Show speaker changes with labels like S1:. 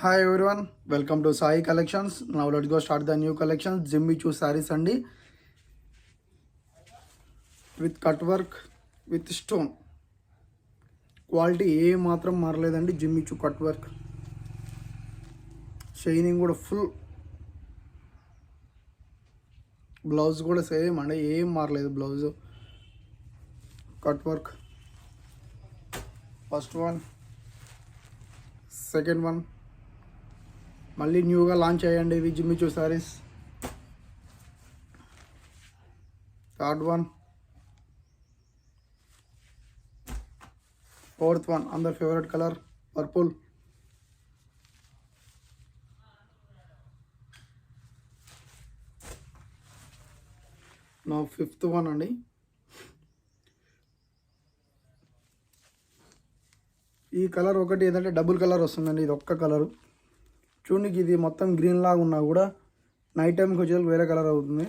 S1: Hi everyone, welcome to Sai Collections. Now let's go start the new collections. Jimmy Choo sarees అండి with cut work with stone. Quality ఏ మాత్రం మారలేదండి. Jimmy Choo cut work, shining కూడా full. Blouse కూడా same అండి, ఏం మారలేదు. Blouse cut work, first one, second one, మళ్ళీ న్యూగా లాంచ్ అయ్యండి ఇవి Jimmy Choo sarees. Third one, fourth one, అందర్ ఫేవరెట్ కలర్ పర్పుల్. నా ఫిఫ్త్ వన్ అండి. ఈ కలర్ ఒకటి ఏంటంటే డబుల్ కలర్ వస్తుందండి. ఇది ఒక్క కలరు చూడనికి ఇది మొత్తం గ్రీన్ లాగా ఉన్నా కూడా నైట్ టైంకి వచ్చేసరికి వేరే కలర్ అవుతుంది.